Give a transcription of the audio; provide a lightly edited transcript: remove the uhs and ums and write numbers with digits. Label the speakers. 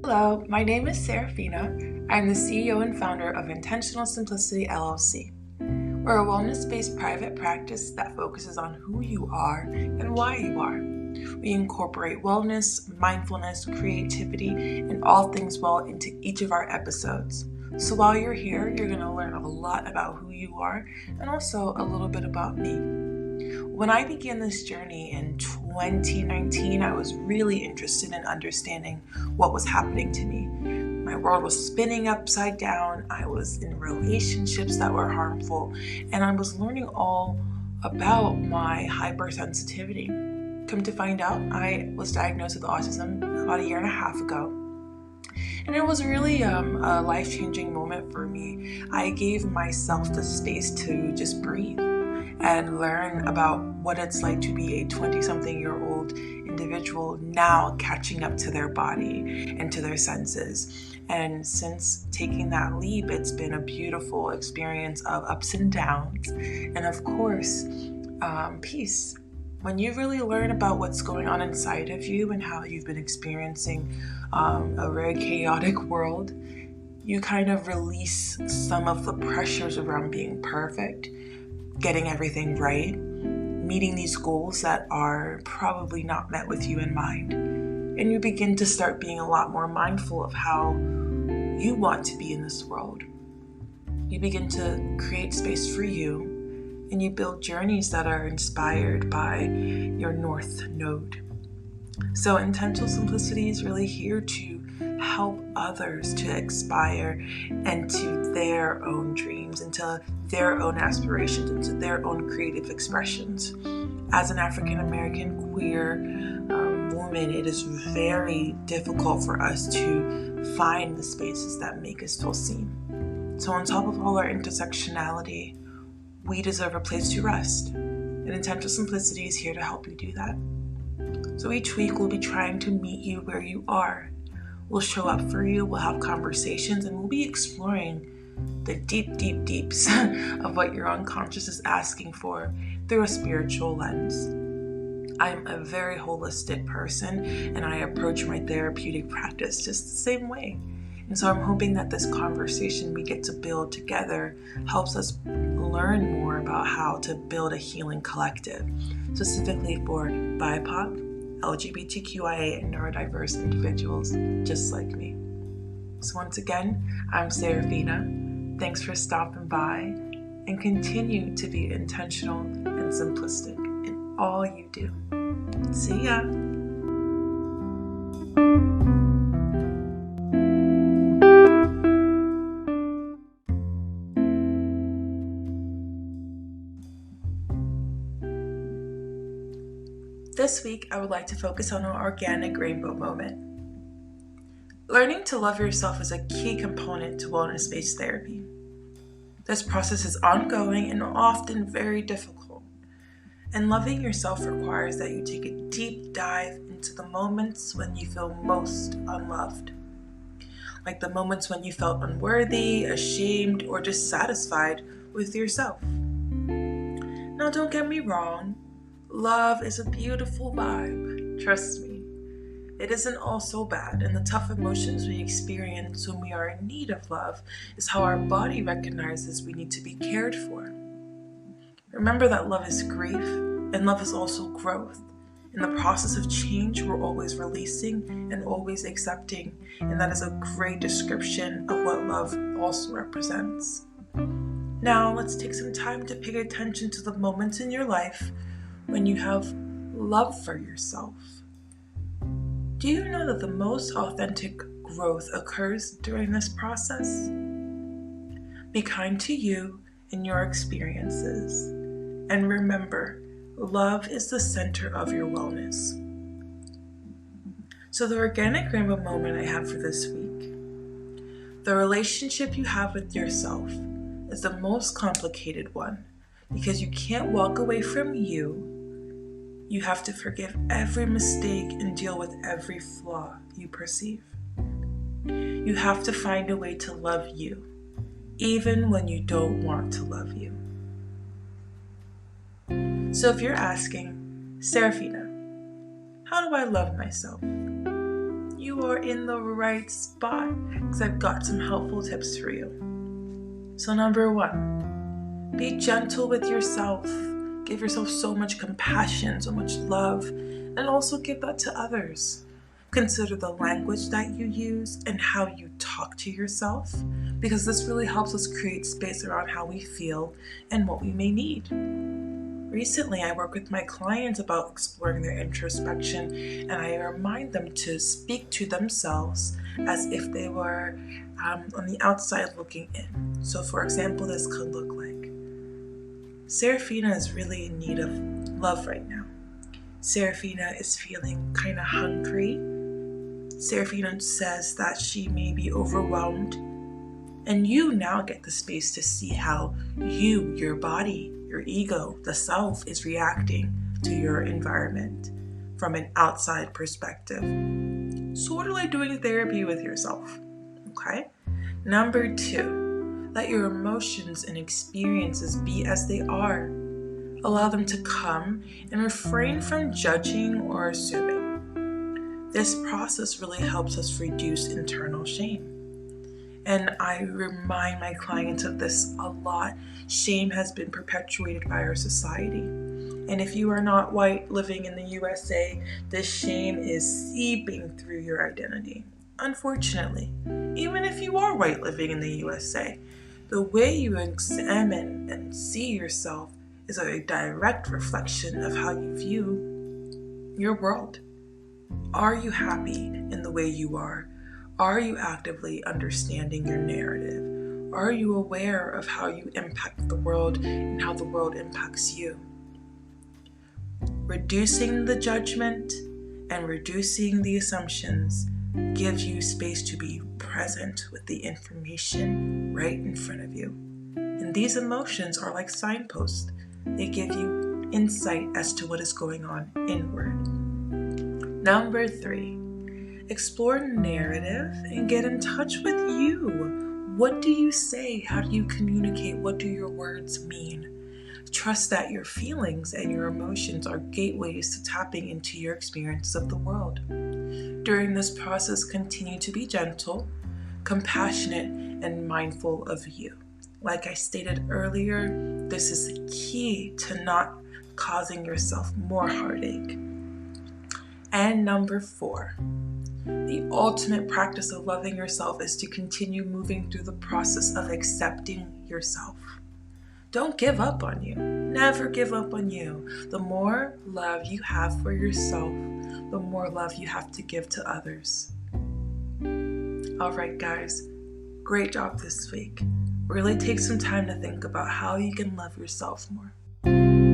Speaker 1: Hello, my name is Serafina. I'm the CEO and founder of Intentional Simplicity LLC. We're a wellness-based private practice that focuses on who you are and why you are. We incorporate wellness, mindfulness, creativity, and all things well into each of our episodes. So while you're here, you're going to learn a lot about who you are and also a little bit about me. When I began this journey in 2019, I was really interested in understanding what was happening to me. My world was spinning upside down. I was in relationships that were harmful, and I was learning all about my hypersensitivity. Come to find out, I was diagnosed with autism about 1.5 years ago. And it was really a life-changing moment for me. I gave myself the space to just breathe and learn about what it's like to be a 20-something-year-old individual now catching up to their body and to their senses. And since taking that leap, it's been a beautiful experience of ups and downs, and of course, peace. When you really learn about what's going on inside of you and how you've been experiencing a very chaotic world, you kind of release some of the pressures around being perfect, getting everything right, meeting these goals that are probably not met with you in mind. And you begin to start being a lot more mindful of how you want to be in this world. You begin to create space for you, and you build journeys that are inspired by your North Node. So Intentional Simplicity is really here to help others to aspire into their own dreams, into their own aspirations, into their own creative expressions. As an African American queer woman, it is very difficult for us to find the spaces that make us feel seen. So on top of all our intersectionality, we deserve a place to rest. And Intentional Simplicity is here to help you do that. So each week we'll be trying to meet you where you are. We'll show up for you, we'll have conversations, and we'll be exploring the deeps of what your unconscious is asking for through a spiritual lens. I'm a very holistic person, and I approach my therapeutic practice just the same way. And so I'm hoping that this conversation we get to build together helps us learn more about how to build a healing collective, specifically for BIPOC, LGBTQIA, and neurodiverse individuals just like me. So once again, I'm Serafina. Thanks for stopping by, and continue to be intentional and simplistic in all you do. See ya! This week, I would like to focus on our organic rainbow moment. Learning to love yourself is a key component to wellness-based therapy. This process is ongoing and often very difficult. And loving yourself requires that you take a deep dive into the moments when you feel most unloved. Like the moments when you felt unworthy, ashamed, or dissatisfied with yourself. Now, don't get me wrong. Love is a beautiful vibe, trust me. It isn't all so bad, and the tough emotions we experience when we are in need of love is how our body recognizes we need to be cared for. Remember that love is grief, and love is also growth. In the process of change, we're always releasing and always accepting, and that is a great description of what love also represents. Now, let's take some time to pay attention to the moments in your life when you have love for yourself. Do you know that the most authentic growth occurs during this process? Be kind to you and your experiences. And remember, love is the center of your wellness. So the organic rainbow moment I have for this week. The relationship you have with yourself is the most complicated one because you can't walk away from you. You have to forgive every mistake and deal with every flaw you perceive. You have to find a way to love you, even when you don't want to love you. So if you're asking, Serafina, how do I love myself? you are in the right spot, because I've got some helpful tips for you. So number 1, be gentle with yourself. Give yourself so much compassion, so much love, and also give that to others. Consider the language that you use and how you talk to yourself, because this really helps us create space around how we feel and what we may need. Recently, I work with my clients about exploring their introspection, and I remind them to speak to themselves as if they were on the outside looking in. So for example, this could look like, Serafina is really in need of love right now. Serafina is feeling kind of hungry. Serafina says that she may be overwhelmed. And you now get the space to see how you, your body, your ego, the self is reacting to your environment from an outside perspective. Sort of like doing therapy with yourself, okay? Number 2, let your emotions and experiences be as they are. Allow them to come and refrain from judging or assuming. This process really helps us reduce internal shame. And I remind my clients of this a lot. Shame has been perpetuated by our society. And if you are not white living in the USA, this shame is seeping through your identity. Unfortunately, even if you are white living in the USA, the way you examine and see yourself is a direct reflection of how you view your world. Are you happy in the way you are? Are you actively understanding your narrative? Are you aware of how you impact the world and how the world impacts you? Reducing the judgment and reducing the assumptions gives you space to be present with the information right in front of you. And these emotions are like signposts. They give you insight as to what is going on inward. Number 3. Explore narrative and get in touch with you. What do you say? How do you communicate? What do your words mean? Trust that your feelings and your emotions are gateways to tapping into your experience of the world. During this process, continue to be gentle, compassionate, and mindful of you. Like I stated earlier, this is the key to not causing yourself more heartache. And number 4. The ultimate practice of loving yourself is to continue moving through the process of accepting yourself. Don't give up on you. Never give up on you. The more love you have for yourself, the more love you have to give to others. All right, guys, great job this week. Really take some time to think about how you can love yourself more.